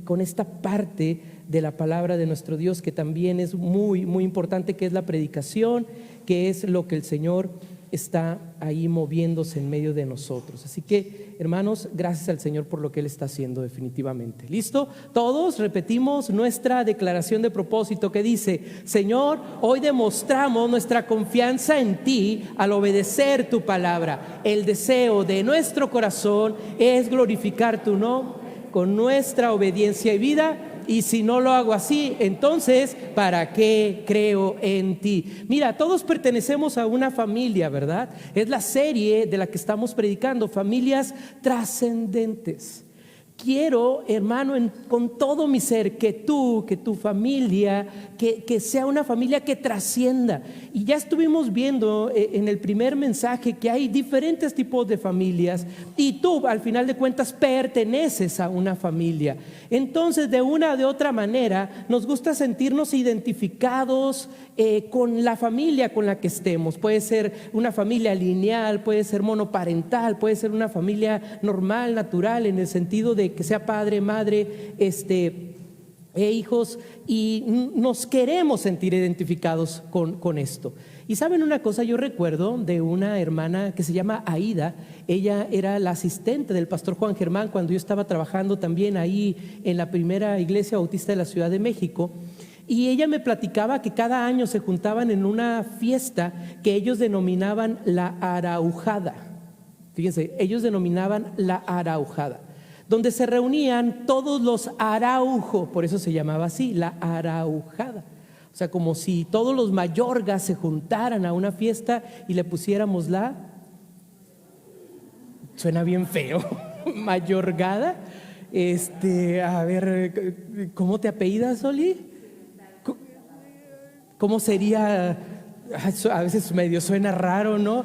con esta parte de la palabra de nuestro Dios que también es muy, muy importante, que es la predicación, que es lo que el Señor está ahí moviéndose en medio de nosotros. Así que, hermanos, gracias al Señor por lo que Él está haciendo definitivamente. ¿Listo? Todos repetimos nuestra declaración de propósito que dice: Señor, hoy demostramos nuestra confianza en Ti al obedecer Tu palabra. El deseo de nuestro corazón es glorificar Tu nombre con nuestra obediencia y vida. Y si no lo hago así, entonces, ¿para qué creo en Ti? Mira, todos pertenecemos a una familia, ¿verdad? Es la serie de la que estamos predicando, familias trascendentes. Quiero, hermano, con todo mi ser, que tu familia, que sea una familia que trascienda. Y ya estuvimos viendo en el primer mensaje que hay diferentes tipos de familias y tú, al final de cuentas, perteneces a una familia. Entonces, de una o de otra manera, nos gusta sentirnos identificados con la familia con la que estemos. Puede ser una familia lineal, puede ser monoparental, puede ser una familia normal, natural, en el sentido de que sea padre, madre, e hijos, y nos queremos sentir identificados con esto. Y saben una cosa, yo recuerdo de una hermana que se llama Aida. Ella era la asistente del pastor Juan Germán cuando yo estaba trabajando también ahí en la primera iglesia bautista de la Ciudad de México. Y ella me platicaba que cada año se juntaban en una fiesta que ellos denominaban la Araujada. Fíjense, ellos denominaban la Araujada, donde se reunían todos los Araujo, por eso se llamaba así, la Araujada. O sea, como si todos los mayorgas se juntaran a una fiesta y le pusiéramos suena bien feo, mayorgada. A ver, ¿cómo te apellidas, Oli? ¿Cómo sería? A veces medio suena raro, ¿no?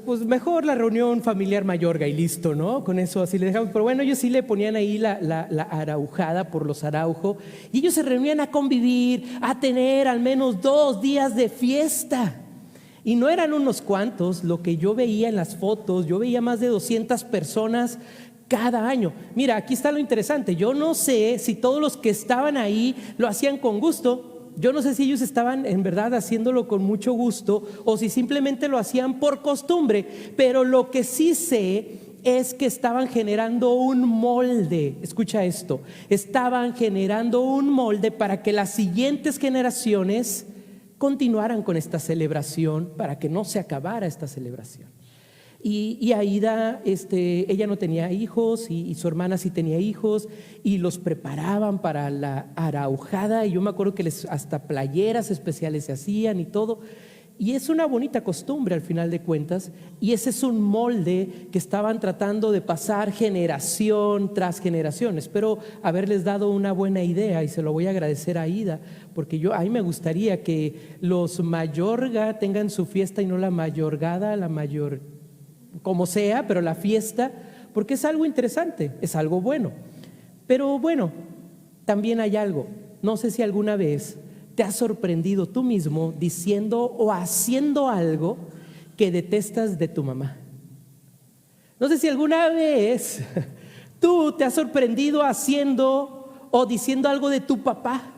Pues mejor la reunión familiar mayorga y listo, ¿no? Con eso así le dejamos. Pero bueno, ellos sí le ponían ahí la araujada por los Araujo. Y ellos se reunían a convivir, a tener al menos 2 días de fiesta. Y no eran unos cuantos, lo que yo veía en las fotos, yo veía más de 200 personas cada año. Mira, aquí está lo interesante. Yo no sé si todos los que estaban ahí lo hacían con gusto. Yo no sé si ellos estaban en verdad haciéndolo con mucho gusto o si simplemente lo hacían por costumbre, pero lo que sí sé es que estaban generando un molde. Escucha esto, estaban generando un molde para que las siguientes generaciones continuaran con esta celebración, para que no se acabara esta celebración. Y Aida, ella no tenía hijos y su hermana sí tenía hijos y los preparaban para la araujada, y yo me acuerdo que hasta playeras especiales se hacían y todo. Y es una bonita costumbre al final de cuentas, y ese es un molde que estaban tratando de pasar generación tras generación. Espero haberles dado una buena idea y se lo voy a agradecer a Aida, porque a mí me gustaría que los mayorga tengan su fiesta y no la mayorgada, como sea, pero la fiesta, porque es algo interesante, es algo bueno. Pero bueno, también hay algo. No sé si alguna vez te has sorprendido tú mismo diciendo o haciendo algo que detestas de tu mamá. No sé si alguna vez tú te has sorprendido haciendo o diciendo algo de tu papá,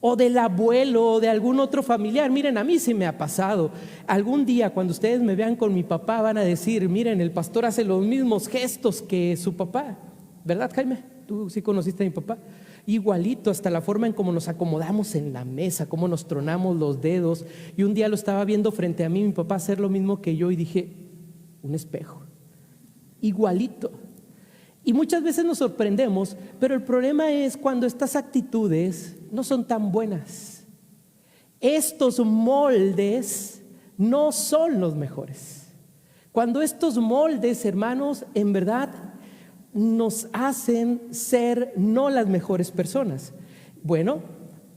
o del abuelo, o de algún otro familiar. Miren, a mí sí me ha pasado. Algún día cuando ustedes me vean con mi papá van a decir: miren, el pastor hace los mismos gestos que su papá. ¿Verdad, Jaime? Tú sí conociste a mi papá. Igualito, hasta la forma en cómo nos acomodamos en la mesa, cómo nos tronamos los dedos. Y un día lo estaba viendo frente a mí, mi papá, hacer lo mismo que yo, y dije: un espejo, igualito. Y muchas veces nos sorprendemos, pero el problema es cuando estas actitudes no son tan buenas. Estos moldes no son los mejores. Cuando estos moldes, hermanos, en verdad nos hacen ser no las mejores personas. Bueno,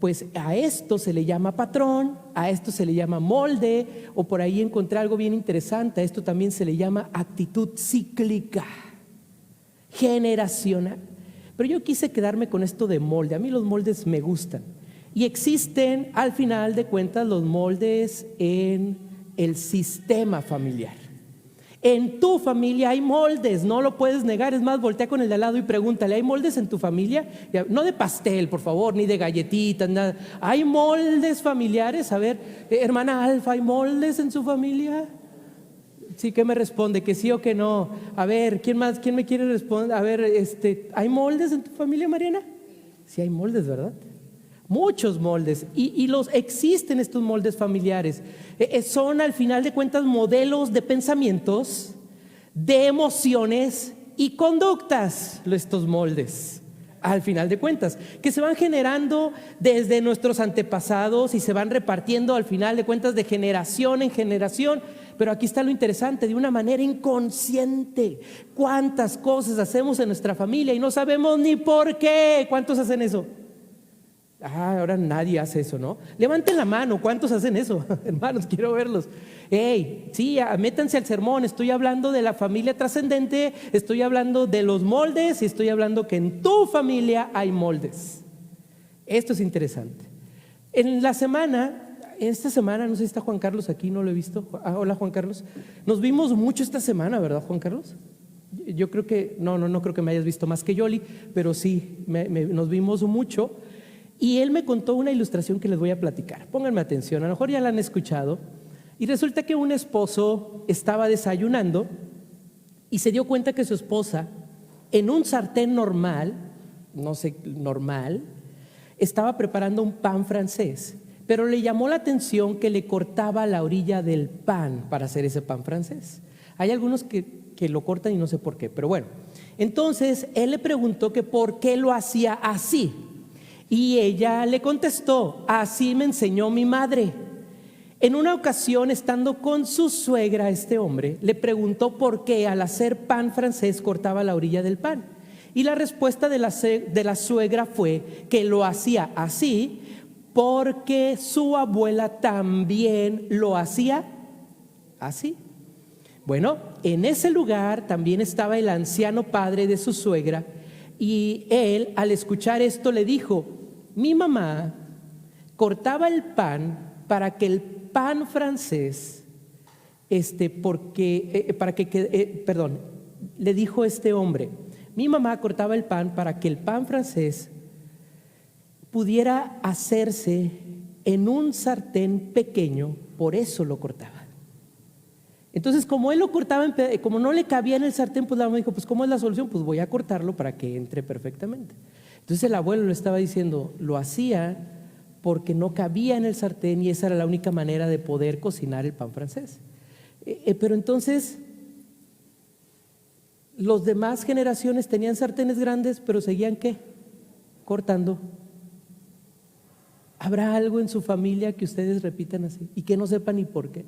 pues a esto se le llama patrón, a esto se le llama molde, o por ahí encontré algo bien interesante, a esto también se le llama actitud cíclica, generacional. Pero yo quise quedarme con esto de molde. A mí los moldes me gustan. Y existen, al final de cuentas, los moldes en el sistema familiar. En tu familia hay moldes, no lo puedes negar. Es más, voltea con el de al lado y pregúntale, ¿hay moldes en tu familia? No de pastel, por favor, ni de galletitas, nada. ¿Hay moldes familiares? A ver, hermana Alfa, ¿hay moldes en su familia? Sí, ¿qué me responde? ¿Que sí o que no? A ver, ¿quién más? ¿Quién me quiere responder? A ver, ¿hay moldes en tu familia, Mariana? Sí, hay moldes, ¿verdad? Muchos moldes, y existen estos moldes familiares. Son al final de cuentas modelos de pensamientos, de emociones y conductas, estos moldes, al final de cuentas, que se van generando desde nuestros antepasados y se van repartiendo al final de cuentas de generación en generación. Pero aquí está lo interesante, de una manera inconsciente. ¿Cuántas cosas hacemos en nuestra familia y no sabemos ni por qué? ¿Cuántos hacen eso? Ahora nadie hace eso, ¿no? Levanten la mano, ¿cuántos hacen eso? Hermanos, quiero verlos. Sí, métanse al sermón. Estoy hablando de la familia trascendente, estoy hablando de los moldes y estoy hablando que en tu familia hay moldes. Esto es interesante. Esta semana, no sé si está Juan Carlos aquí, no lo he visto. Hola, Juan Carlos. Nos vimos mucho esta semana, ¿verdad, Juan Carlos? Yo creo que, no creo que me hayas visto más que Yoli, pero sí, nos vimos mucho. Y él me contó una ilustración que les voy a platicar. Pónganme atención, a lo mejor ya la han escuchado. Y resulta que un esposo estaba desayunando y se dio cuenta que su esposa, en un sartén normal, estaba preparando un pan francés, pero le llamó la atención que le cortaba la orilla del pan para hacer ese pan francés. Hay algunos que lo cortan y no sé por qué, pero bueno. Entonces él le preguntó que por qué lo hacía así. Y ella le contestó, así me enseñó mi madre. En una ocasión, estando con su suegra, este hombre le preguntó por qué al hacer pan francés cortaba la orilla del pan. Y la respuesta de la suegra fue que lo hacía así porque su abuela también lo hacía así. Bueno, en ese lugar también estaba el anciano padre de su suegra. Y él, al escuchar esto, le dijo, mi mamá cortaba el pan para que el pan francés, le dijo este hombre, mi mamá cortaba el pan para que el pan francés pudiera hacerse en un sartén pequeño, por eso lo cortaba. Entonces, como él lo cortaba, como no le cabía en el sartén, pues la mamá dijo, pues ¿cómo es la solución? Pues voy a cortarlo para que entre perfectamente. Entonces el abuelo le estaba diciendo, lo hacía porque no cabía en el sartén y esa era la única manera de poder cocinar el pan francés. Pero entonces, los demás generaciones tenían sartenes grandes, pero seguían ¿qué? Cortando. ¿Habrá algo en su familia que ustedes repitan así y que no sepan ni por qué?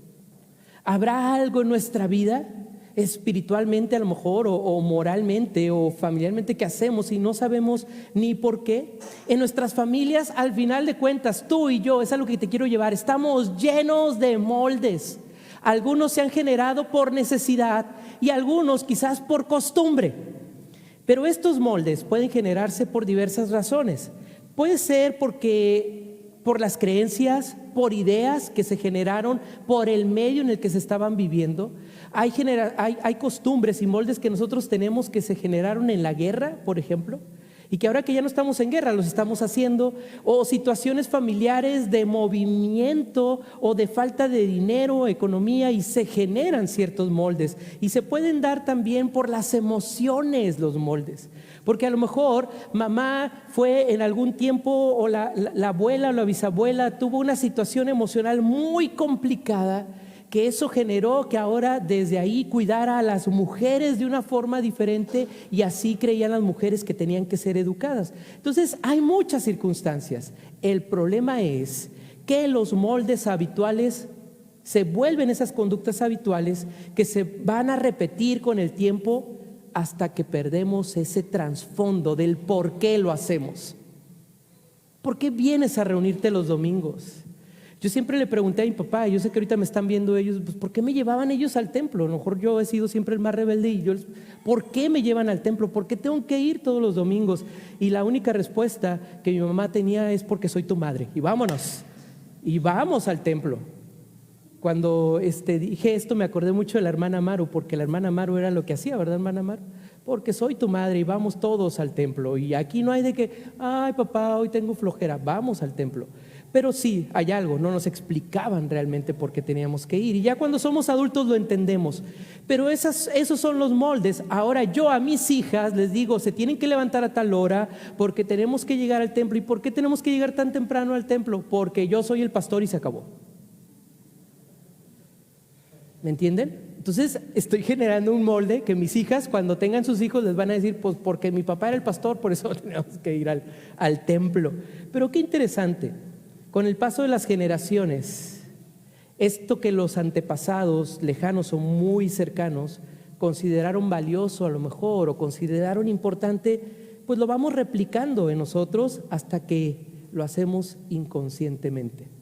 ¿Habrá algo en nuestra vida, espiritualmente a lo mejor, o moralmente, o familiarmente, que hacemos y no sabemos ni por qué? En nuestras familias, al final de cuentas, tú y yo, es algo que te quiero llevar, estamos llenos de moldes. Algunos se han generado por necesidad y algunos quizás por costumbre. Pero estos moldes pueden generarse por diversas razones. Puede ser por las creencias, por ideas que se generaron, por el medio en el que se estaban viviendo. Hay costumbres y moldes que nosotros tenemos que se generaron en la guerra, por ejemplo, y que ahora que ya no estamos en guerra los estamos haciendo, o situaciones familiares de movimiento o de falta de dinero, economía, y se generan ciertos moldes. Y se pueden dar también por las emociones los moldes. Porque a lo mejor mamá fue en algún tiempo, o la abuela o la bisabuela tuvo una situación emocional muy complicada, que eso generó que ahora desde ahí cuidara a las mujeres de una forma diferente, y así creían las mujeres que tenían que ser educadas. Entonces hay muchas circunstancias. El problema es que los moldes habituales se vuelven esas conductas habituales que se van a repetir con el tiempo, hasta que perdemos ese trasfondo del por qué lo hacemos. ¿Por qué vienes a reunirte los domingos? Yo siempre le pregunté a mi papá, y yo sé que ahorita me están viendo ellos, pues ¿por qué me llevaban ellos al templo? A lo mejor yo he sido siempre el más rebelde, y ¿por qué me llevan al templo? ¿Por qué tengo que ir todos los domingos? Y la única respuesta que mi mamá tenía es porque soy tu madre, y vámonos, y vamos al templo. Cuando dije esto me acordé mucho de la hermana Maru, porque la hermana Maru era lo que hacía, ¿verdad, hermana Maru? Porque soy tu madre y vamos todos al templo. Y aquí no hay de que, ay papá, hoy tengo flojera, vamos al templo. Pero sí, hay algo, no nos explicaban realmente por qué teníamos que ir. Y ya cuando somos adultos lo entendemos. Pero esos son los moldes. Ahora yo a mis hijas les digo, se tienen que levantar a tal hora porque tenemos que llegar al templo. ¿Y por qué tenemos que llegar tan temprano al templo? Porque yo soy el pastor y se acabó. ¿Me entienden? Entonces estoy generando un molde que mis hijas, cuando tengan sus hijos, les van a decir, pues porque mi papá era el pastor, por eso tenemos que ir al templo. Pero qué interesante, con el paso de las generaciones, esto que los antepasados lejanos o muy cercanos consideraron valioso a lo mejor o consideraron importante, pues lo vamos replicando en nosotros hasta que lo hacemos inconscientemente.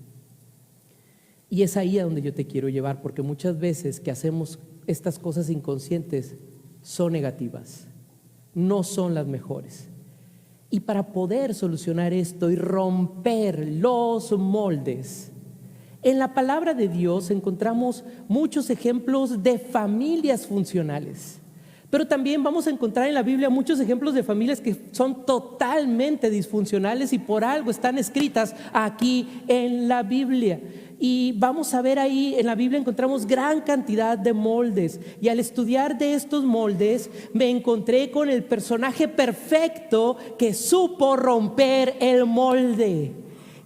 Y es ahí a donde yo te quiero llevar, porque muchas veces que hacemos estas cosas inconscientes son negativas, no son las mejores. Y para poder solucionar esto y romper los moldes, en la palabra de Dios encontramos muchos ejemplos de familias funcionales. Pero también vamos a encontrar en la Biblia muchos ejemplos de familias que son totalmente disfuncionales y por algo están escritas aquí en la Biblia. Y vamos a ver ahí en la Biblia encontramos gran cantidad de moldes. Y al estudiar de estos moldes me encontré con el personaje perfecto que supo romper el molde.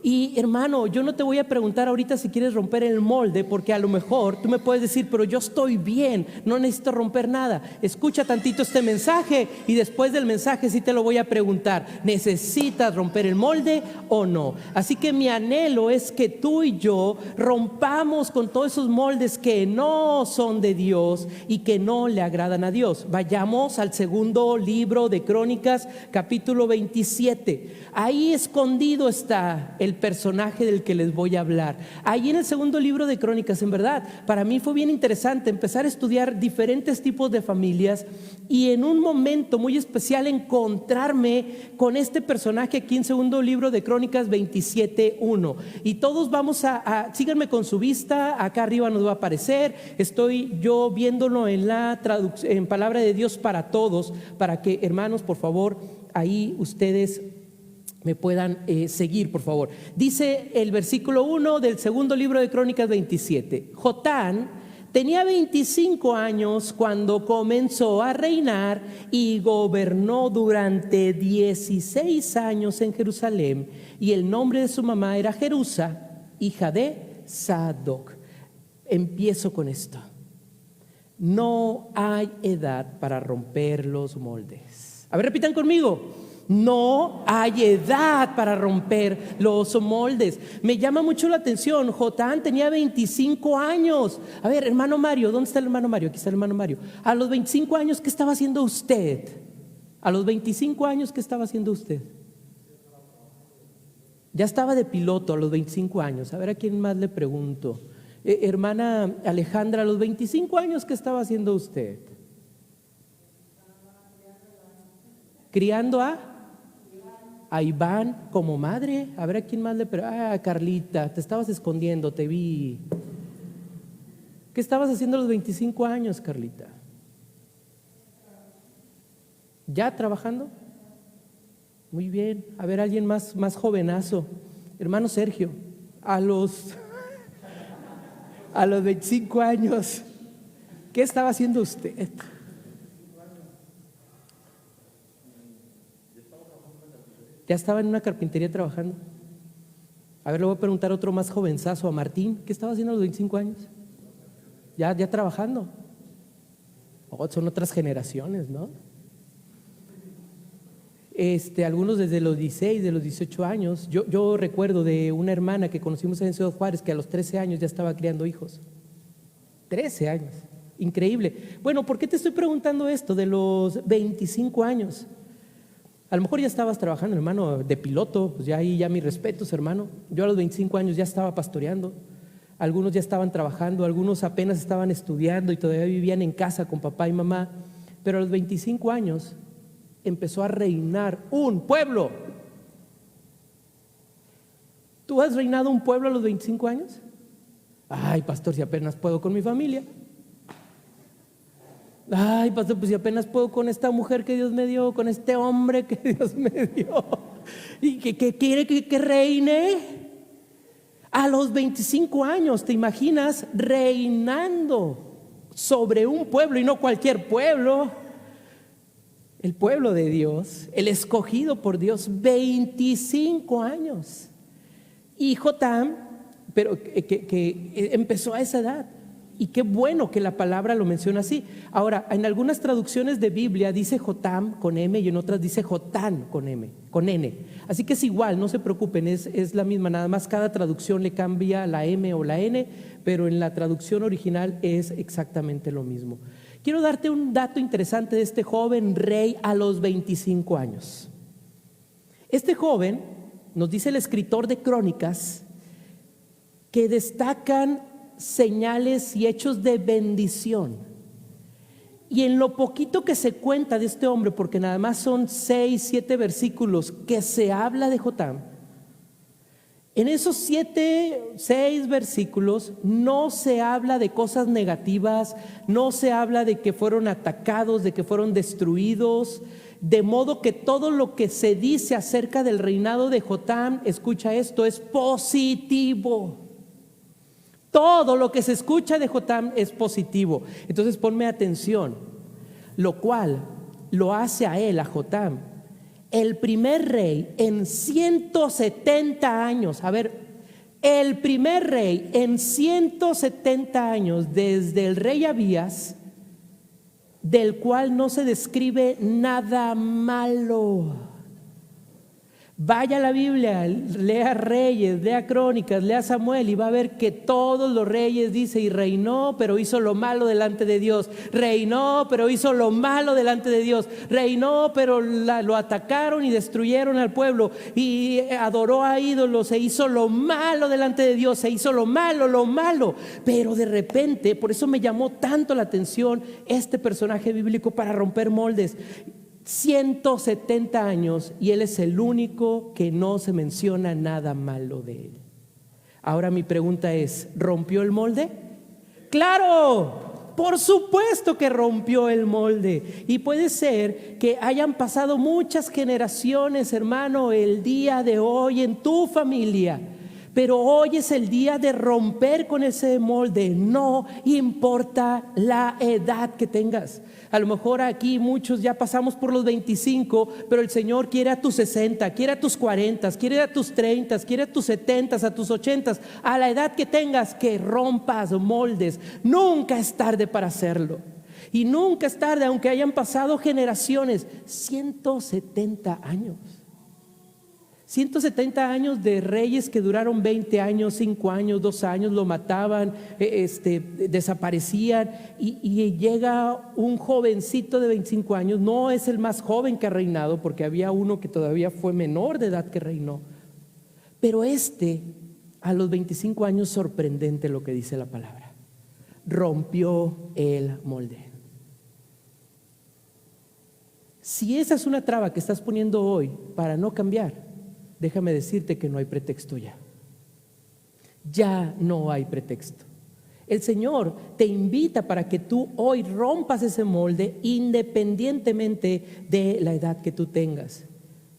Y hermano, yo no te voy a preguntar ahorita si quieres romper el molde, porque a lo mejor tú me puedes decir, pero yo estoy bien, no necesito romper nada. Escucha tantito este mensaje y después del mensaje sí te lo voy a preguntar, ¿necesitas romper el molde o no? Así que mi anhelo es que tú y yo rompamos con todos esos moldes que no son de Dios y que no le agradan a Dios. Vayamos al segundo libro de Crónicas, capítulo 27. Ahí escondido está el personaje del que les voy a hablar. Ahí en el segundo libro de Crónicas, en verdad, para mí fue bien interesante empezar a estudiar diferentes tipos de familias y en un momento muy especial encontrarme con este personaje aquí en segundo libro de Crónicas 27:1. Y todos vamos síganme con su vista, acá arriba nos va a aparecer, estoy yo viéndolo en la traducción, en Palabra de Dios para Todos, para que hermanos, por favor, ahí ustedes me puedan seguir, por favor. Dice el versículo 1 del segundo libro de Crónicas 27. Jotán tenía 25 años cuando comenzó a reinar y gobernó durante 16 años en Jerusalén. Y el nombre de su mamá era Jerusa, hija de Sadoc. Empiezo con esto. No hay edad para romper los moldes. A ver, repitan conmigo. No hay edad para romper los moldes. Me llama mucho la atención. Jotán tenía 25 años. A ver, hermano Mario, ¿dónde está el hermano Mario? Aquí está el hermano Mario. A los 25 años, ¿qué estaba haciendo usted? A los 25 años, ¿qué estaba haciendo usted? Ya estaba de piloto a los 25 años. A ver, ¿a quién más le pregunto? Hermana Alejandra, a los 25 años, ¿qué estaba haciendo usted? Criando a Iván como madre. A ver, ¿a quién más le pregunto? Carlita, te estabas escondiendo, te vi. ¿Qué estabas haciendo a los 25 años, Carlita? ¿Ya trabajando? Muy bien. A ver, alguien más jovenazo. Hermano Sergio, a los 25 años, ¿qué estaba haciendo usted? Ya estaba en una carpintería trabajando. A ver, le voy a preguntar a otro más jovenzazo, a Martín. ¿Qué estaba haciendo a los 25 años? Ya trabajando. Son otras generaciones, ¿no? Algunos desde los 16, de los 18 años. Yo recuerdo de una hermana que conocimos en Ciudad Juárez que a los 13 años ya estaba criando hijos. 13 años. Increíble. Bueno, ¿por qué te estoy preguntando esto de los 25 años? A lo mejor ya estabas trabajando, hermano, de piloto, pues ya ahí ya mis respetos, hermano. Yo a los 25 años ya estaba pastoreando. Algunos ya estaban trabajando, algunos apenas estaban estudiando y todavía vivían en casa con papá y mamá. Pero a los 25 años empezó a reinar un pueblo. ¿Tú has reinado un pueblo a los 25 años? Ay, pastor, si apenas puedo con mi familia. Ay, pastor, pues si apenas puedo con esta mujer que Dios me dio, con este hombre que Dios me dio. ¿Y que quiere que reine? A los 25 años, ¿te imaginas reinando sobre un pueblo, y no cualquier pueblo? El pueblo de Dios, el escogido por Dios, 25 años. Y Jotam, pero que empezó a esa edad. Y qué bueno que la palabra lo menciona así. Ahora, en algunas traducciones de Biblia dice Jotam con M y en otras dice Jotán con M, con N. Así que es igual, no se preocupen, es la misma. Nada más cada traducción le cambia la M o la N, pero en la traducción original es exactamente lo mismo. Quiero darte un dato interesante de este joven rey a los 25 años. Este joven, nos dice el escritor de Crónicas, que destacan señales y hechos de bendición. Y en lo poquito que se cuenta de este hombre, porque nada más son 6, 7 versículos que se habla de Jotam, en esos 7, 6 versículos no se habla de cosas negativas, no se habla de que fueron atacados, de que fueron destruidos, de modo que todo lo que se dice acerca del reinado de Jotam, escucha esto, es positivo. Todo lo que se escucha de Jotam es positivo. Entonces ponme atención, lo cual lo hace a él, a Jotam, el primer rey en 170 años. A ver, el primer rey en 170 años desde el rey Abías, del cual no se describe nada malo. Vaya a la Biblia, lea Reyes, lea Crónicas, lea Samuel y va a ver que todos los reyes dice, y reinó, pero hizo lo malo delante de Dios. Reinó, pero hizo lo malo delante de Dios. Reinó, pero lo atacaron y destruyeron al pueblo. Y adoró a ídolos, e hizo lo malo delante de Dios, se hizo lo malo. Pero de repente, por eso me llamó tanto la atención este personaje bíblico para romper moldes. 170 años y él es el único que no se menciona nada malo de él. Ahora mi pregunta es, ¿rompió el molde? ¡Claro! Por supuesto que rompió el molde. Y puede ser que hayan pasado muchas generaciones, hermano, el día de hoy en tu familia. Pero hoy es el día de romper con ese molde. No importa la edad que tengas. A lo mejor aquí muchos ya pasamos por los 25, pero el Señor quiere a tus 60, quiere a tus 40, quiere a tus 30, quiere a tus 70, a tus 80, a la edad que tengas, que rompas moldes. Nunca es tarde para hacerlo. Y nunca es tarde, aunque hayan pasado generaciones. 170 años. 170 años de reyes que duraron 20 años, 5 años, 2 años, lo mataban, desaparecían y llega un jovencito de 25 años, no es el más joven que ha reinado porque había uno que todavía fue menor de edad que reinó, pero a los 25 años, sorprendente lo que dice la palabra, rompió el molde. Si esa es una traba que estás poniendo hoy para no cambiar, déjame decirte que no hay pretexto ya. Ya no hay pretexto. El Señor te invita para que tú hoy rompas ese molde independientemente de la edad que tú tengas.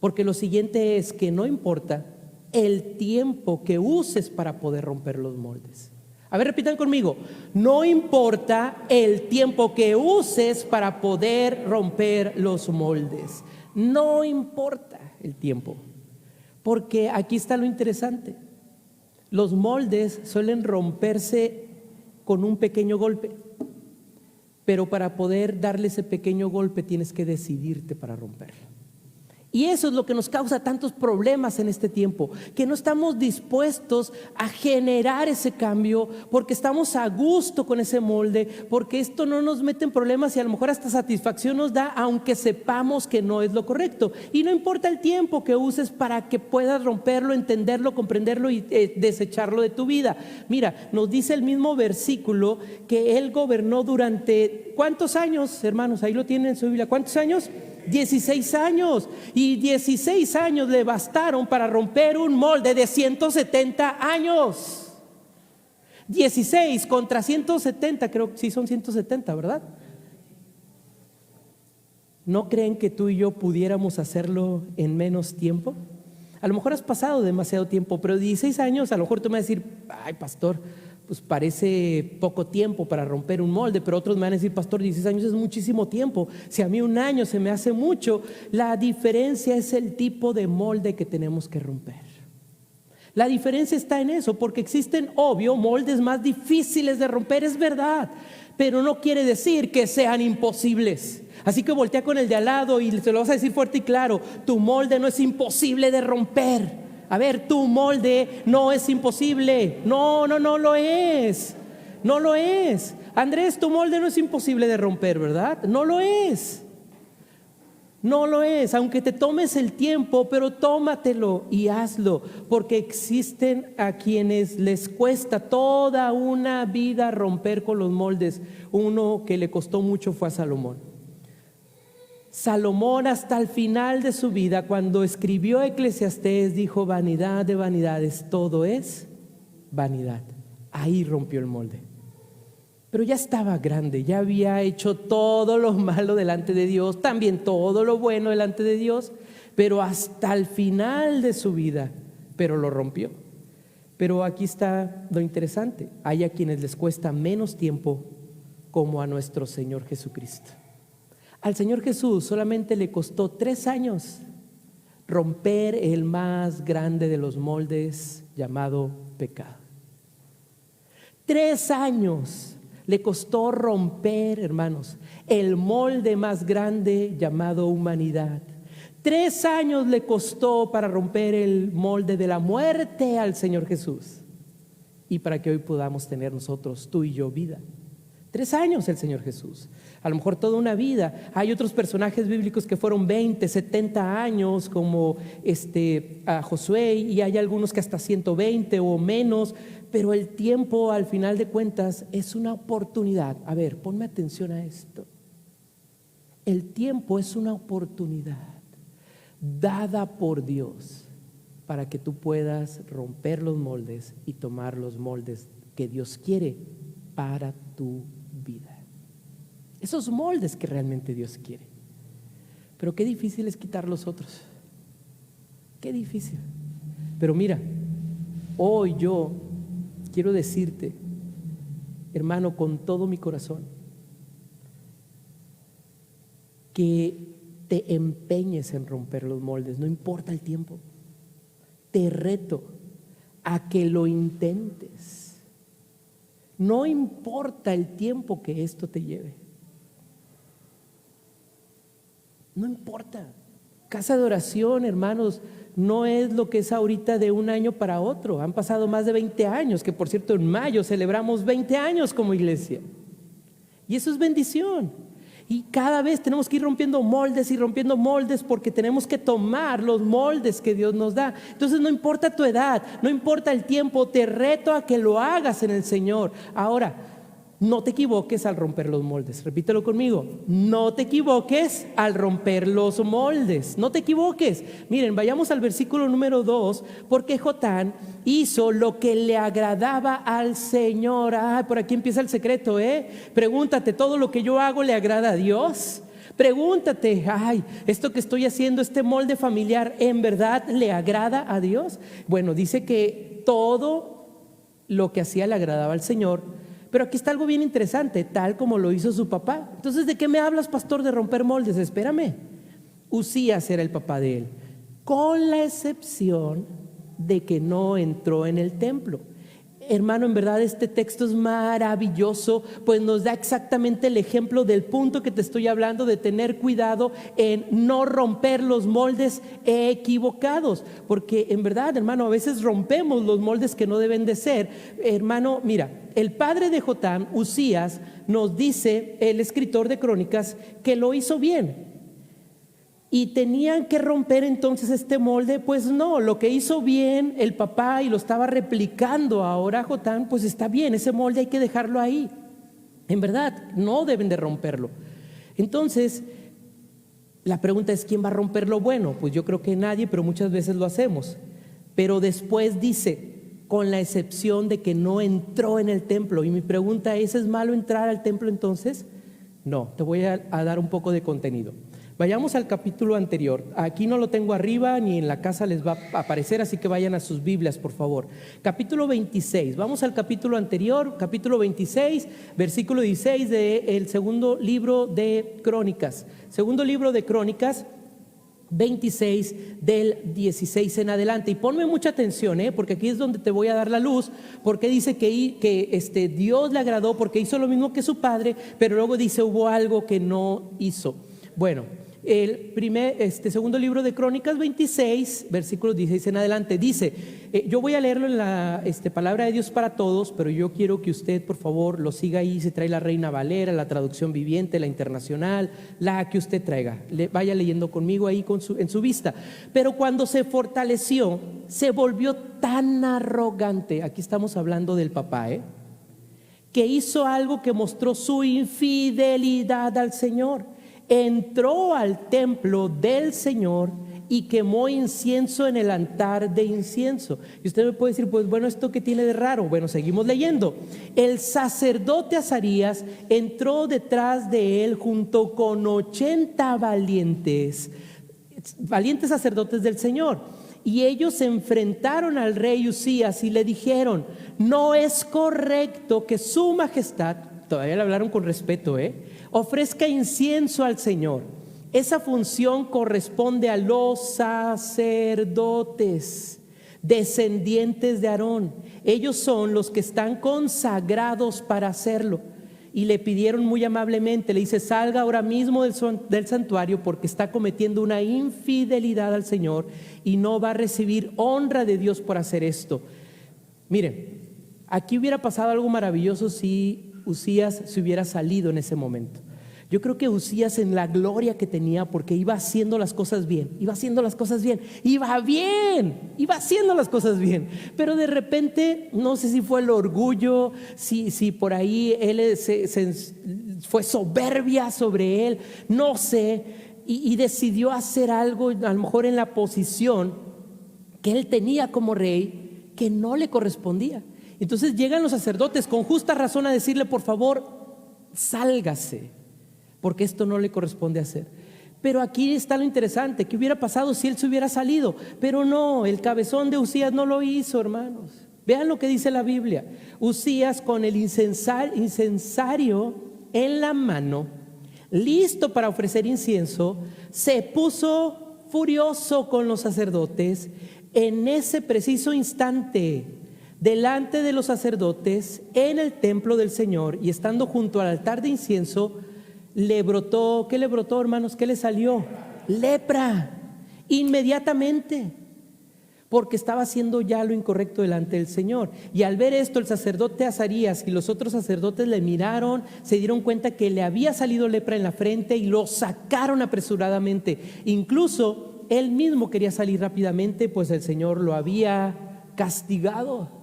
Porque lo siguiente es que no importa el tiempo que uses para poder romper los moldes. A ver, repitan conmigo. No importa el tiempo que uses para poder romper los moldes. No importa el tiempo. Porque aquí está lo interesante. Los moldes suelen romperse con un pequeño golpe, pero para poder darle ese pequeño golpe tienes que decidirte para romperlo. Y eso es lo que nos causa tantos problemas en este tiempo, que no estamos dispuestos a generar ese cambio porque estamos a gusto con ese molde, porque esto no nos mete en problemas y a lo mejor hasta satisfacción nos da, aunque sepamos que no es lo correcto. Y no importa el tiempo que uses para que puedas romperlo, entenderlo, comprenderlo y desecharlo de tu vida. Mira, nos dice el mismo versículo que él gobernó durante ¿cuántos años, hermanos? Ahí lo tienen en su Biblia. ¿Cuántos años? 16 años, y 16 años le bastaron para romper un molde de 170 años. 16 contra 170, creo que sí son 170, ¿verdad? ¿No creen que tú y yo pudiéramos hacerlo en menos tiempo? A lo mejor has pasado demasiado tiempo, pero 16 años, a lo mejor tú me vas a decir, ay, pastor, pues parece poco tiempo para romper un molde, pero otros me van a decir, pastor, 16 años es muchísimo tiempo. Si a mí un año se me hace mucho, la diferencia es el tipo de molde que tenemos que romper. La diferencia está en eso, porque existen, obvio, moldes más difíciles de romper, es verdad, pero no quiere decir que sean imposibles. Así que voltea con el de al lado y se lo vas a decir fuerte y claro, tu molde no es imposible de romper. A ver, tu molde no es imposible. No lo es. No lo es. Andrés, tu molde no es imposible de romper, ¿verdad? No lo es. No lo es, aunque te tomes el tiempo, pero tómatelo y hazlo, porque existen a quienes les cuesta toda una vida romper con los moldes. Uno que le costó mucho fue a Salomón. Salomón hasta el final de su vida, cuando escribió Eclesiastés, dijo: vanidad de vanidades, todo es vanidad. Ahí rompió el molde. Pero ya estaba grande, ya había hecho todo lo malo delante de Dios, también todo lo bueno delante de Dios, pero hasta el final de su vida, pero lo rompió. Pero aquí está lo interesante: hay a quienes les cuesta menos tiempo, como a nuestro Señor Jesucristo. Al Señor Jesús solamente le costó 3 años romper el más grande de los moldes, llamado pecado. 3 años le costó romper, hermanos, el molde más grande llamado humanidad. 3 años le costó para romper el molde de la muerte al Señor Jesús, y para que hoy podamos tener nosotros, tú y yo, vida. 3 años el Señor Jesús, a lo mejor toda una vida. Hay otros personajes bíblicos que fueron 20, 70 años, como a Josué, y hay algunos que hasta 120 o menos. Pero el tiempo, al final de cuentas, es una oportunidad. A ver, ponme atención a esto. El tiempo es una oportunidad dada por Dios para que tú puedas romper los moldes y tomar los moldes que Dios quiere para tu vida. Esos moldes que realmente Dios quiere. Pero qué difícil es quitar los otros. Qué difícil. Pero mira, hoy yo quiero decirte, hermano, con todo mi corazón, que te empeñes en romper los moldes, no importa el tiempo. Te reto a que lo intentes. No importa el tiempo que esto te lleve. No importa. Casa de oración, hermanos, no es lo que es ahorita de un año para otro. Han pasado más de 20 años, que por cierto en mayo celebramos 20 años como iglesia. Y eso es bendición. Y cada vez tenemos que ir rompiendo moldes y rompiendo moldes, porque tenemos que tomar los moldes que Dios nos da. Entonces no importa tu edad, no importa el tiempo, te reto a que lo hagas en el Señor. Ahora, no te equivoques al romper los moldes. Repítelo conmigo: no te equivoques al romper los moldes. No te equivoques. Miren, vayamos al versículo número 2. Porque Jotán hizo lo que le agradaba al Señor. Por aquí empieza el secreto, Pregúntate, ¿todo lo que yo hago le agrada a Dios? Pregúntate, esto que estoy haciendo, este molde familiar, ¿en verdad le agrada a Dios? Bueno, dice que todo lo que hacía le agradaba al Señor. Pero aquí está algo bien interesante, tal como lo hizo su papá. Entonces, ¿de qué me hablas, pastor, de romper moldes? Espérame. Uzías era el papá de él, con la excepción de que no entró en el templo. Hermano, en verdad este texto es maravilloso, pues nos da exactamente el ejemplo del punto que te estoy hablando, de tener cuidado en no romper los moldes equivocados. Porque en verdad, hermano, a veces rompemos los moldes que no deben de ser. Hermano, mira, el padre de Jotán, Uzías, nos dice el escritor de Crónicas que lo hizo bien. ¿Y tenían que romper entonces este molde? Pues no, lo que hizo bien el papá y lo estaba replicando ahora Jotán, pues está bien, ese molde hay que dejarlo ahí. En verdad, no deben de romperlo. Entonces, la pregunta es: ¿quién va a romper lo bueno? Pues yo creo que nadie, pero muchas veces lo hacemos. Pero después dice: con la excepción de que no entró en el templo. Y mi pregunta ¿es malo entrar al templo entonces? No, te voy a dar un poco de contenido. Vayamos al capítulo anterior. Aquí no lo tengo arriba ni en la casa les va a aparecer, así que vayan a sus Biblias, por favor. Capítulo 26. Vamos al capítulo anterior, capítulo 26, versículo 16 del segundo libro de Crónicas. Segundo libro de Crónicas, 26 del 16 en adelante. Y ponme mucha atención, porque aquí es donde te voy a dar la luz, porque dice que Dios le agradó porque hizo lo mismo que su padre, pero luego dice hubo algo que no hizo. Bueno, el segundo libro de Crónicas 26, versículos 16 en adelante, dice, yo voy a leerlo en la palabra de Dios para todos, pero yo quiero que usted por favor lo siga ahí. Se trae la Reina Valera, la traducción viviente, la internacional, la que usted traiga, vaya leyendo conmigo ahí en su vista. Pero cuando se fortaleció, se volvió tan arrogante, aquí estamos hablando del papá, que hizo algo que mostró su infidelidad al Señor. Entró al templo del Señor y quemó incienso en el altar de incienso. Y usted me puede decir, pues bueno, ¿esto qué tiene de raro? Bueno, seguimos leyendo. El sacerdote Azarías entró detrás de él junto con 80 valientes sacerdotes del Señor. Y ellos se enfrentaron al rey Usías y le dijeron, no es correcto que su majestad, todavía le hablaron con respeto, ofrezca incienso al Señor. Esa función corresponde a los sacerdotes, descendientes de Aarón. Ellos son los que están consagrados para hacerlo. Y le pidieron muy amablemente, le dice, salga ahora mismo del santuario porque está cometiendo una infidelidad al Señor y no va a recibir honra de Dios por hacer esto. Miren, aquí hubiera pasado algo maravilloso si Usías se hubiera salido en ese momento. Yo creo que Usías, en la gloria que tenía, porque iba haciendo las cosas bien, iba haciendo las cosas bien, iba haciendo las cosas bien, pero de repente, no sé si fue el orgullo, si por ahí él fue soberbia sobre él, no sé, y decidió hacer algo, a lo mejor en la posición que él tenía como rey, que no le correspondía. Entonces llegan los sacerdotes con justa razón a decirle, por favor, sálgase, porque esto no le corresponde hacer. Pero aquí está lo interesante, ¿qué hubiera pasado si él se hubiera salido? Pero no, el cabezón de Usías no lo hizo, hermanos. Vean lo que dice la Biblia. Usías, con el incensario en la mano, listo para ofrecer incienso, se puso furioso con los sacerdotes. En ese preciso instante, delante de los sacerdotes en el templo del Señor y estando junto al altar de incienso, le brotó, ¿qué le brotó, hermanos? ¿Qué le salió? Lepra, inmediatamente, porque estaba haciendo ya lo incorrecto delante del Señor. Y al ver esto, el sacerdote Azarías y los otros sacerdotes le miraron, se dieron cuenta que le había salido lepra en la frente y lo sacaron apresuradamente. Incluso él mismo quería salir rápidamente, pues el Señor lo había castigado.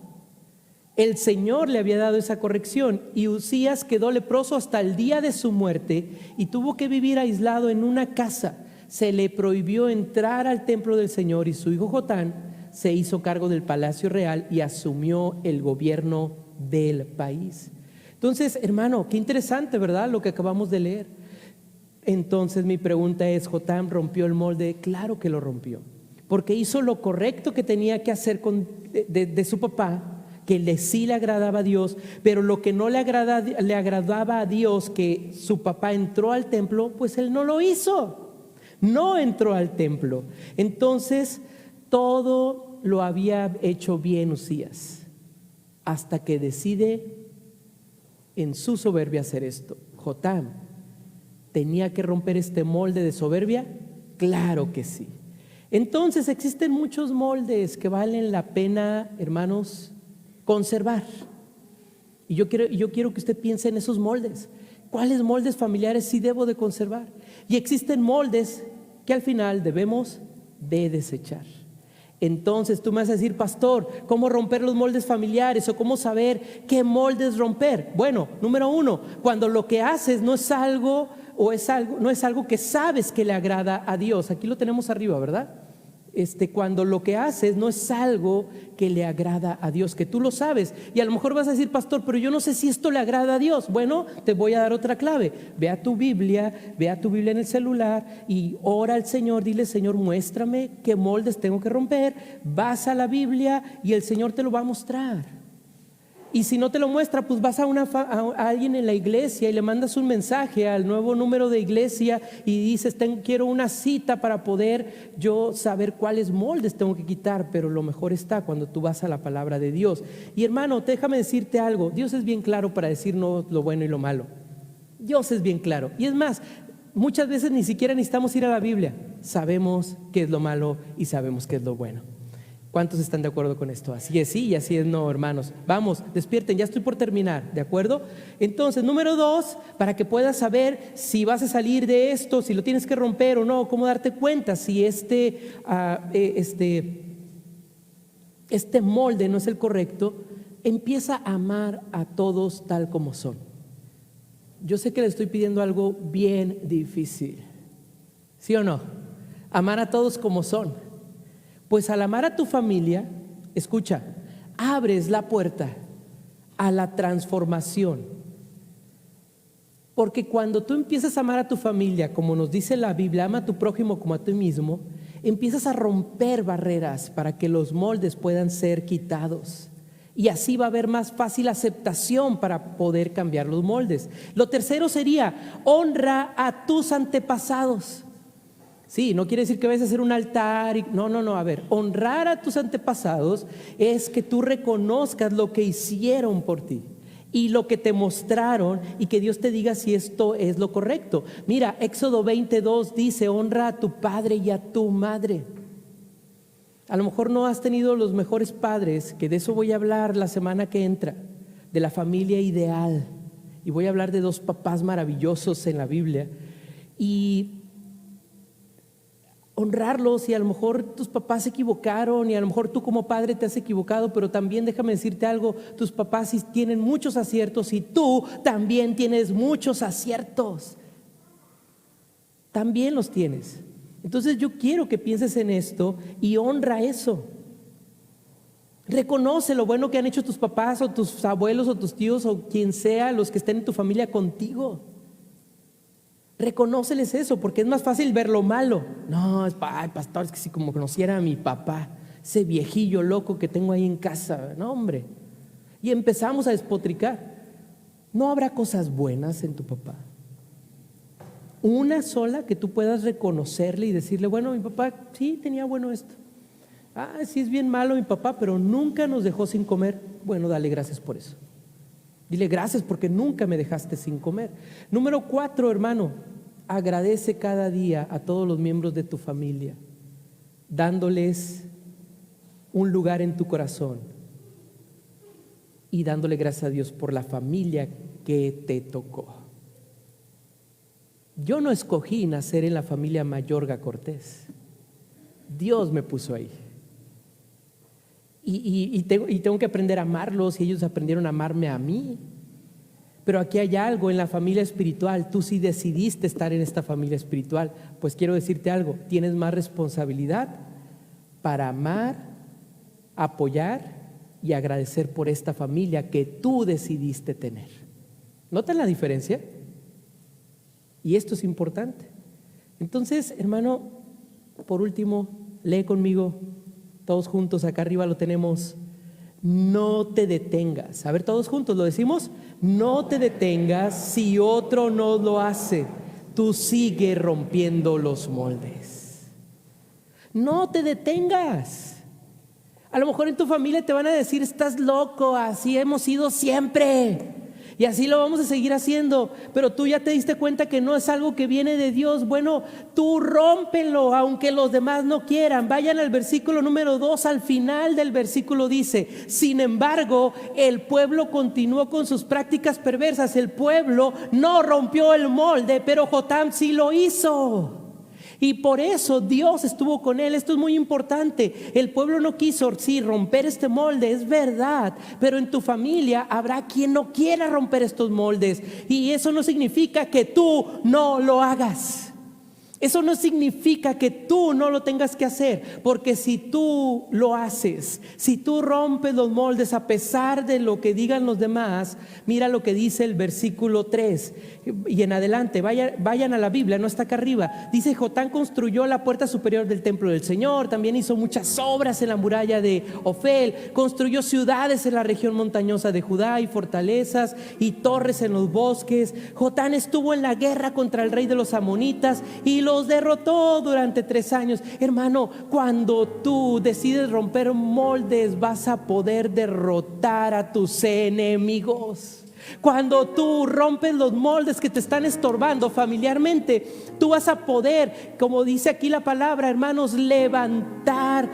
El Señor le había dado esa corrección y Usías quedó leproso hasta el día de su muerte y tuvo que vivir aislado en una casa. Se le prohibió entrar al templo del Señor y su hijo Jotán se hizo cargo del palacio real y asumió el gobierno del país. Entonces, hermano, qué interesante, ¿verdad? Lo que acabamos de leer. Entonces mi pregunta es, ¿Jotán rompió el molde? Claro que lo rompió, porque hizo lo correcto que tenía que hacer de su papá, que sí le agradaba a Dios, pero lo que no le agradaba a Dios, que su papá entró al templo, pues él no lo hizo, no entró al templo. Entonces todo lo había hecho bien Usías, hasta que decide en su soberbia hacer esto. Jotán, ¿tenía que romper este molde de soberbia? Claro que sí. Entonces existen muchos moldes que valen la pena, hermanos, conservar. Y yo quiero que usted piense en esos moldes. ¿Cuáles moldes familiares sí debo de conservar? Y existen moldes que al final debemos de desechar. Entonces tú me vas a decir, pastor, ¿cómo romper los moldes familiares? ¿O cómo saber qué moldes romper? Bueno, número uno, cuando lo que haces no es algo que sabes que le agrada a Dios. Aquí lo tenemos arriba, ¿verdad? cuando lo que haces no es algo que le agrada a Dios, que tú lo sabes. Y a lo mejor vas a decir, pastor, pero yo no sé si esto le agrada a Dios. Bueno, te voy a dar otra clave. Ve a tu Biblia en el celular y ora al Señor. Dile, Señor, muéstrame qué moldes tengo que romper. Vas a la Biblia y el Señor te lo va a mostrar. Y si no te lo muestra, pues vas a alguien en la iglesia y le mandas un mensaje al nuevo número de iglesia y dices, quiero una cita para poder yo saber cuáles moldes tengo que quitar. Pero lo mejor está cuando tú vas a la palabra de Dios. Y hermano, déjame decirte algo. Dios es bien claro para decirnos lo bueno y lo malo. Dios es bien claro. Y es más, muchas veces ni siquiera necesitamos ir a la Biblia. Sabemos qué es lo malo y sabemos qué es lo bueno. ¿Cuántos están de acuerdo con esto? Así es sí y así es no, hermanos. Vamos, despierten, ya estoy por terminar, ¿de acuerdo? Entonces, número 2, para que puedas saber si vas a salir de esto, si lo tienes que romper o no, cómo darte cuenta si este molde no es el correcto. Empieza a amar a todos tal como son. Yo sé que le estoy pidiendo algo bien difícil, ¿sí o no? Amar a todos como son. Pues al amar a tu familia, escucha, abres la puerta a la transformación. Porque cuando tú empiezas a amar a tu familia, como nos dice la Biblia, ama a tu prójimo como a ti mismo, empiezas a romper barreras para que los moldes puedan ser quitados. Y así va a haber más fácil aceptación para poder cambiar los moldes. Lo tercero sería, honra a tus antepasados. Sí, no quiere decir que vayas a hacer un altar. No, a ver, honrar a tus antepasados es que tú reconozcas lo que hicieron por ti y lo que te mostraron y que Dios te diga si esto es lo correcto. Mira, Éxodo 22 dice, honra a tu padre y a tu madre. A lo mejor no has tenido los mejores padres, que de eso voy a hablar la semana que entra, de la familia ideal. Y voy a hablar de 2 papás maravillosos en la Biblia. Y honrarlos, y a lo mejor tus papás se equivocaron y a lo mejor tú como padre te has equivocado, pero también déjame decirte algo, tus papás sí tienen muchos aciertos y tú también tienes muchos aciertos. También los tienes. Entonces yo quiero que pienses en esto y honra eso. Reconoce lo bueno que han hecho tus papás o tus abuelos o tus tíos o quien sea, los que estén en tu familia contigo. Reconóceles eso, porque es más fácil ver lo malo. No, ay, pastor, es que si como conociera a mi papá, ese viejillo loco que tengo ahí en casa. No, hombre. Y empezamos a despotricar. ¿No habrá cosas buenas en tu papá? Una sola que tú puedas reconocerle y decirle, bueno, mi papá sí tenía bueno esto. Sí es bien malo mi papá, pero nunca nos dejó sin comer. Bueno, dale gracias por eso. Dile gracias porque nunca me dejaste sin comer. Número 4, hermano, agradece cada día a todos los miembros de tu familia, dándoles un lugar en tu corazón y dándole gracias a Dios por la familia que te tocó. Yo no escogí nacer en la familia Mayorga Cortés. Dios me puso ahí. Y tengo que aprender a amarlos y ellos aprendieron a amarme a mí. Pero aquí hay algo en la familia espiritual. Tú sí decidiste estar en esta familia espiritual. Pues quiero decirte algo, tienes más responsabilidad para amar, apoyar y agradecer por esta familia que tú decidiste tener. ¿Notan la diferencia? Y esto es importante. Entonces, hermano, por último, lee conmigo. Todos juntos, acá arriba lo tenemos. No te detengas. A ver, todos juntos lo decimos. No te detengas si otro no lo hace. Tú sigue rompiendo los moldes. No te detengas. A lo mejor en tu familia te van a decir, estás loco, así hemos sido siempre. Y así lo vamos a seguir haciendo, pero tú ya te diste cuenta que no es algo que viene de Dios. Bueno, tú rómpelo, aunque los demás no quieran. Vayan al versículo número 2, al final del versículo dice, sin embargo, el pueblo continuó con sus prácticas perversas. El pueblo no rompió el molde, pero Jotam sí lo hizo. Y por eso Dios estuvo con él. Esto es muy importante. El pueblo no quiso, sí, romper este molde, es verdad, pero en tu familia habrá quien no quiera romper estos moldes. Y eso no significa que tú no lo hagas. Eso no significa que tú no lo tengas que hacer, porque si tú lo haces, si tú rompes los moldes a pesar de lo que digan los demás, mira lo que dice el versículo 3 y en adelante, vayan a la Biblia, no está acá arriba. Dice: Jotán construyó la puerta superior del templo del Señor, también hizo muchas obras en la muralla de Ofel, construyó ciudades en la región montañosa de Judá y fortalezas y torres en los bosques. Jotán estuvo en la guerra contra el rey de los amonitas y los derrotó durante 3 años. Hermano, cuando tú decides romper moldes, vas a poder derrotar a tus enemigos. Cuando tú rompes los moldes que te están estorbando familiarmente, tú vas a poder, como dice aquí la palabra, hermanos, levantar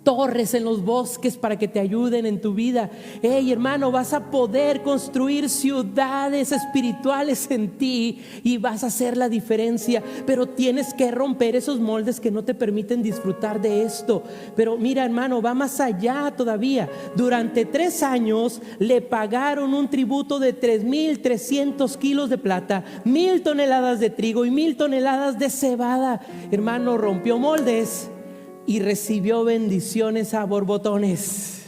torres en los bosques para que te ayuden en tu vida. Hey, hermano, vas a poder construir ciudades espirituales en ti y vas a hacer la diferencia, pero tienes que romper esos moldes que no te permiten disfrutar de esto. Pero mira, hermano, va más allá todavía. Durante 3 años le pagaron un tributo de 3,300 kilos de plata, 1,000 toneladas de trigo y 1,000 toneladas de cebada. Hermano, rompió moldes y recibió bendiciones a borbotones.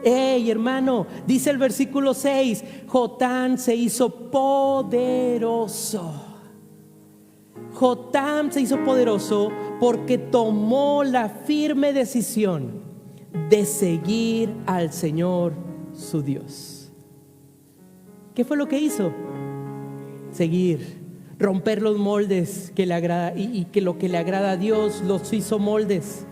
Hey, hermano, dice el versículo 6: Jotán se hizo poderoso. Jotán se hizo poderoso porque tomó la firme decisión de seguir al Señor su Dios. ¿Qué fue lo que hizo? Seguir. Romper los moldes que le agrada y que lo que le agrada a Dios, los hizo moldes.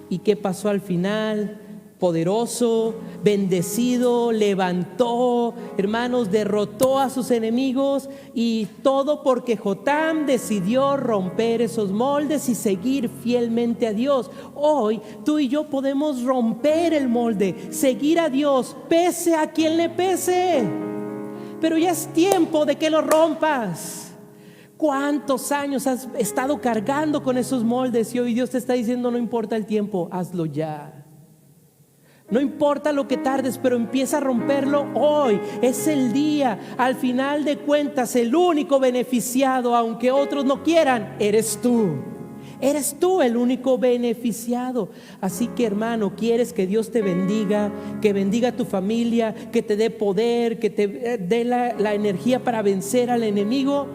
¿Y qué pasó al final? Poderoso, bendecido, levantó, hermanos, derrotó a sus enemigos, y todo porque Jotán decidió romper esos moldes y seguir fielmente a Dios. Hoy tú y yo podemos romper el molde, seguir a Dios, pese a quien le pese. Pero ya es tiempo de que lo rompas. ¿Cuántos años has estado cargando con esos moldes y hoy Dios te está diciendo: no importa el tiempo, hazlo ya? No importa lo que tardes, pero empieza a romperlo hoy. Es el día. Al final de cuentas, el único beneficiado, aunque otros no quieran, eres tú. Eres tú el único beneficiado. Así que, hermano, ¿quieres que Dios te bendiga? Que bendiga a tu familia, que te dé poder, que te dé la energía para vencer al enemigo.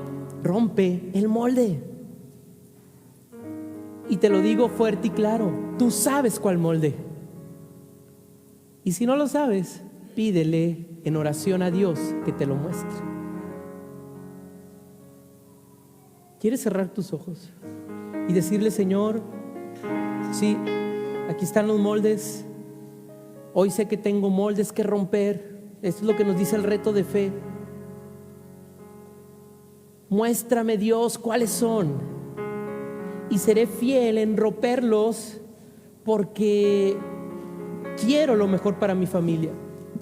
Rompe el molde. Y te lo digo fuerte y claro, tú sabes cuál molde. Y si no lo sabes, pídele en oración a Dios que te lo muestre. ¿Quieres cerrar tus ojos y decirle: Señor, sí, aquí están los moldes. Hoy sé que tengo moldes que romper. Esto es lo que nos dice el reto de fe. Muéstrame, Dios, cuáles son, y seré fiel en romperlos, porque quiero lo mejor para mi familia,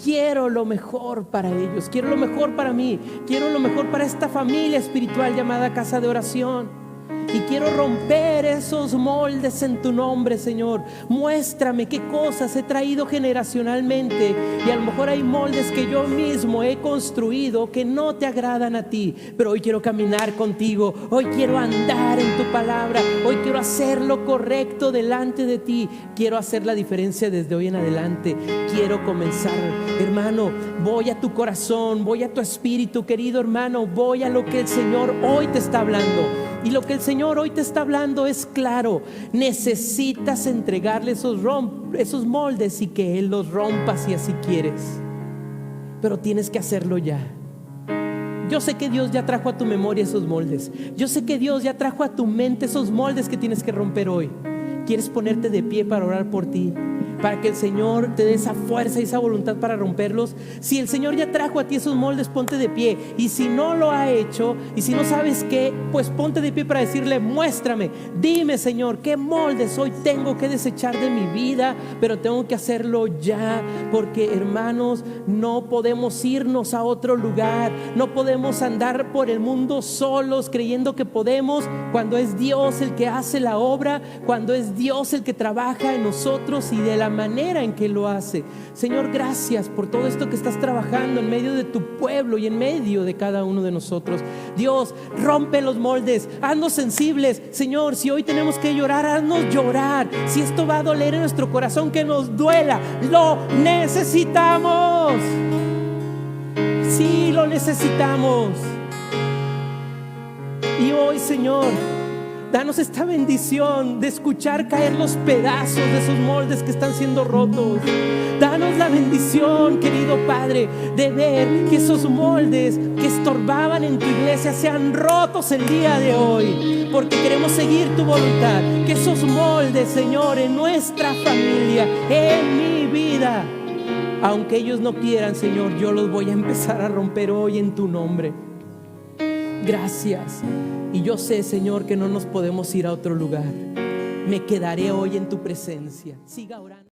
quiero lo mejor para ellos, quiero lo mejor para mí, quiero lo mejor para esta familia espiritual llamada Casa de Oración. Y quiero romper esos moldes en tu nombre, Señor. Muéstrame qué cosas he traído generacionalmente, y a lo mejor hay moldes que yo mismo he construido que no te agradan a ti, pero hoy quiero caminar contigo, hoy quiero andar en tu palabra, hoy quiero hacer lo correcto delante de ti, quiero hacer la diferencia desde hoy en adelante. Quiero comenzar, hermano, voy a tu corazón, voy a tu espíritu, querido hermano, voy a lo que el Señor hoy te está hablando. Y lo que el Señor hoy te está hablando es claro. Necesitas entregarle esos moldes y que Él los rompa si así quieres. Pero tienes que hacerlo ya. Yo sé que Dios ya trajo a tu memoria esos moldes. Yo sé que Dios ya trajo a tu mente esos moldes que tienes que romper hoy. ¿Quieres ponerte de pie para orar por ti? Para que el Señor te dé esa fuerza y esa voluntad para romperlos. Si el Señor ya trajo a ti esos moldes, ponte de pie. Y si no lo ha hecho, y si no sabes qué, pues ponte de pie para decirle: muéstrame, dime, Señor, qué moldes hoy tengo que desechar de mi vida, pero tengo que hacerlo ya. Porque, hermanos, no podemos irnos a otro lugar, no podemos andar por el mundo solos creyendo que podemos, cuando es Dios el que hace la obra, cuando es Dios el que trabaja en nosotros. Y de la manera en que lo hace. Señor, gracias por todo esto que estás trabajando en medio de tu pueblo y en medio de cada uno de nosotros. Dios, rompe los moldes, haznos sensibles. Señor, si hoy tenemos que llorar, haznos llorar. Si esto va a doler en nuestro corazón, que nos duela. Lo necesitamos. Sí, lo necesitamos. Y hoy, Señor, danos esta bendición de escuchar caer los pedazos de esos moldes que están siendo rotos. Danos la bendición, querido Padre, de ver que esos moldes que estorbaban en tu iglesia sean rotos el día de hoy, porque queremos seguir tu voluntad. Que esos moldes, Señor, en nuestra familia, en mi vida, aunque ellos no quieran, Señor, yo los voy a empezar a romper hoy en tu nombre. Gracias. Y yo sé, Señor, que no nos podemos ir a otro lugar. Me quedaré hoy en tu presencia. Siga orando.